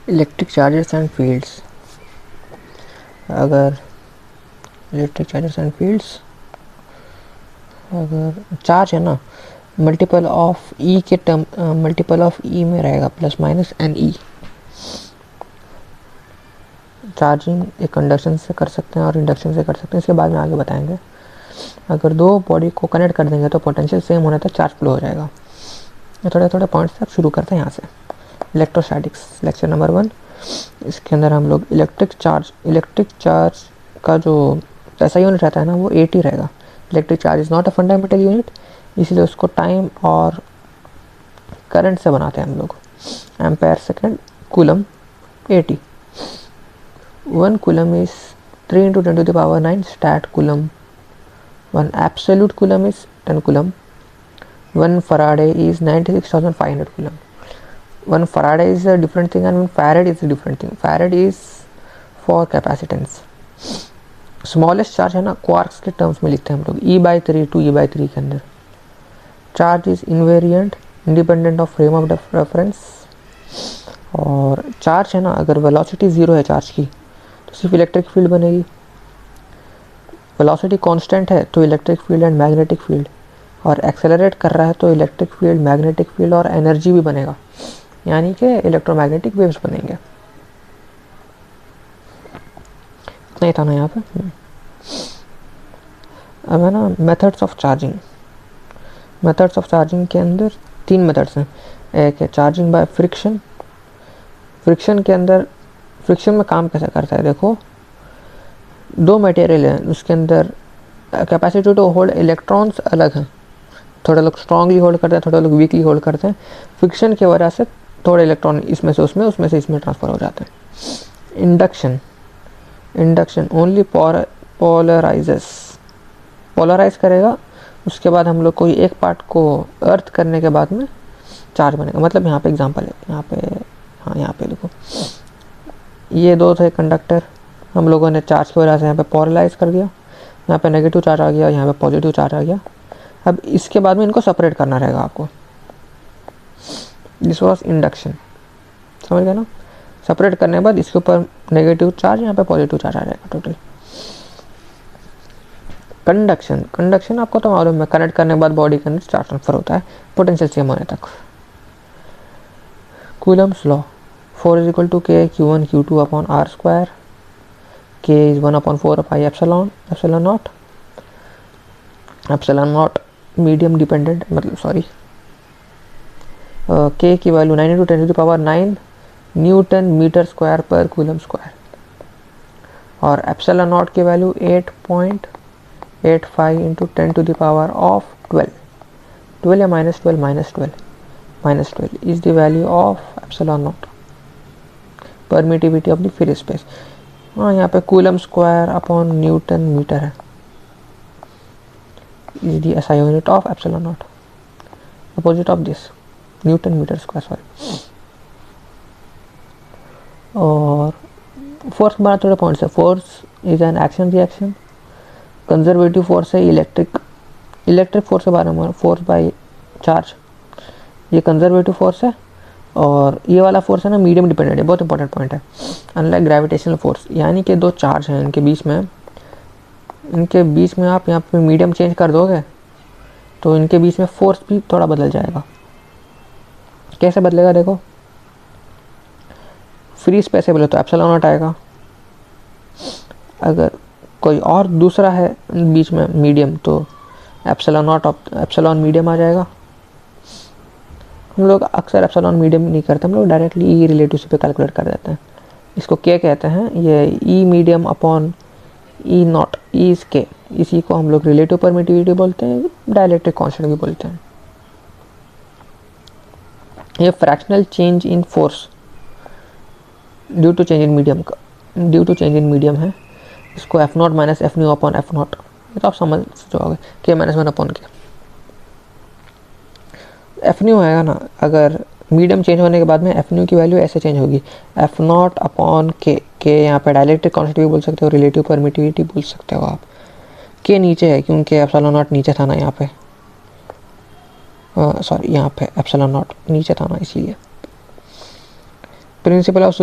Electric charges and fields, अगर electric charges and fields, अगर charge है ना मल्टीपल ऑफ ई के टर्म, मल्टीपल ऑफ ई में रहेगा plus minus N E. Charging एक कंडक्शन से कर सकते हैं और इंडक्शन से कर सकते हैं, इसके बाद में आगे बताएंगे। अगर दो बॉडी को कनेक्ट कर देंगे तो पोटेंशियल सेम होने तक चार्ज फ्लो हो जाएगा। थोड़े थोड़े पॉइंट्स तक शुरू करते हैं यहाँ से। इलेक्ट्रोस्टैटिक्स लेक्चर नंबर 1, इसके अंदर हम लोग इलेक्ट्रिक चार्ज का जो ऐसा यूनिट रहता है ना वो 80 रहेगा। Electric charge is not a fundamental unit, इसलिए उसको टाइम और करंट से बनाते हैं हम लोग। Ampere second, coulomb 80, 1 coulomb is 3 × 10⁹ stat coulomb, 1 absolute coulomb is 10 coulomb, 1 Faraday is 96,500 coulomb. 1 Faraday is a different thing and 1 Farad is a different thing. Farad is for capacitance. Smallest charge है ना quarks के terms में लिखते हैं हम लोग, E/3 to E/3 के अंदर। Charge is invariant independent of frame of reference. और चार्ज है ना अगर वेलोसिटी 0 है चार्ज की तो सिर्फ इलेक्ट्रिक फील्ड बनेगी, वेलोसिटी कांस्टेंट है तो electric field and magnetic field, और एक्सेलरेट कर रहा है तो इलेक्ट्रिक फील्ड, मैग्नेटिक फील्ड और एनर्जी भी बनेगा, यानी कि इलेक्ट्रोमैग्नेटिक वेव्स बनेंगे। इतना ही था ना यहाँ पे। अब है ना methods of charging. Methods of charging के अंदर 3 मेथड्स हैं। एक है चार्जिंग बाय फ्रिक्शन। फ्रिक्शन के अंदर, फ्रिक्शन में काम कैसे करता है देखो, 2 मटेरियल हैं उसके अंदर कैपेसिटी टू होल्ड इलेक्ट्रॉन्स अलग हैं, थोड़े लोग स्ट्रांगली होल्ड करते हैं, थोड़े लोग वीकली होल्ड करते हैं। फ्रिक्शन की वजह से थोड़े इलेक्ट्रॉन इसमें से उसमें से इसमें ट्रांसफ़र हो जाते हैं। इंडक्शन ओनली पोलराइज करेगा, उसके बाद हम लोग कोई एक पार्ट को अर्थ करने के बाद में चार्ज बनेगा। मतलब यहाँ पे एग्जांपल है, यहाँ पे देखो, ये 2 थे कंडक्टर, हम लोगों ने चार्ज की वजह से यहाँ पे पोलराइज कर दिया, यहाँ पे नेगेटिव चार्ज आ गया, यहाँ पे पॉजिटिव चार्ज आ गया। अब इसके बाद में इनको सेपरेट करना रहेगा आपको। दिस वॉज इंडक्शन, समझ गए ना। सेपरेट करने के बाद इसके ऊपर नेगेटिव चार्ज, यहाँ पे पॉजिटिव चार्ज आ जाएगा टोटल। कंडक्शन आपको तो मालूम है, कनेक्ट करने के बाद बॉडी के अंदर चार्ज ट्रांसफर होता है पोटेंशियल सेम होने तक। Coulomb's law, 4 = K Q1 Q2 upon R², K is 1/4πε0, ε0 medium dependent, मतलब सॉरी, K की वैल्यू 9 × 10⁹ न्यूटन मीटर स्क्वायर पर कूलम स्क्वायर, और ε0 की वैल्यू 8.85 × 10⁻12 या -12 is the value of ε0, permittivity of the free space. हाँ, यहाँ पे coulomb square upon newton metre है, is the SI unit of ε0, opposite of this newton metre square, sorry. और force के बारे में थोड़े पॉइंट्स है। Force is an action reaction, conservative force है इलेक्ट्रिक फोर्स के बारे में, फोर्स बाय चार्ज, ये कंजर्वेटिव फोर्स है, और ये वाला फोर्स है ना मीडियम डिपेंडेंट है, बहुत इंपॉर्टेंट पॉइंट है। अनलाइक ग्रेविटेशनल फोर्स, यानी कि 2 चार्ज हैं इनके बीच में आप यहाँ पे मीडियम चेंज कर दोगे तो इनके बीच में फोर्स भी थोड़ा बदल जाएगा। कैसे बदलेगा देखो, फ्री स्पेस है बोले तो ε0 आएगा, अगर कोई और दूसरा है बीच में मीडियम तो एप्सिलॉन मीडियम आ जाएगा। हम लोग अक्सर एप्सिलॉन मीडियम नहीं करते, हम लोग डायरेक्टली ई रिलेटिव पे कैलकुलेट कर देते हैं। इसको के कहते हैं, ये E medium upon E naught, E is K, इसी को हम लोग रिलेटिव परमिटिविटी बोलते हैं, डाइलेक्ट्रिक कांस्टेंट भी बोलते हैं। ये fractional change in force due to change in medium है, इसको F0 - F nu upon F0, ये तो आप समझ जाओगे, K - 1 अपॉन के। F nu आएगा ना, अगर मीडियम चेंज होने के बाद में F nu की वैल्यू ऐसे चेंज होगी, F0 अपॉन के। यहाँ पे डाइलेक्ट्रिक कांस्टेंट भी बोल सकते हो, रिलेटिव परमिटिविटी बोल सकते हो आप। के नीचे है क्योंकि ε0 नीचे था ना, यहाँ पे सॉरी, यहाँ पे ε0 नीचे था ना, इसीलिए। Principle of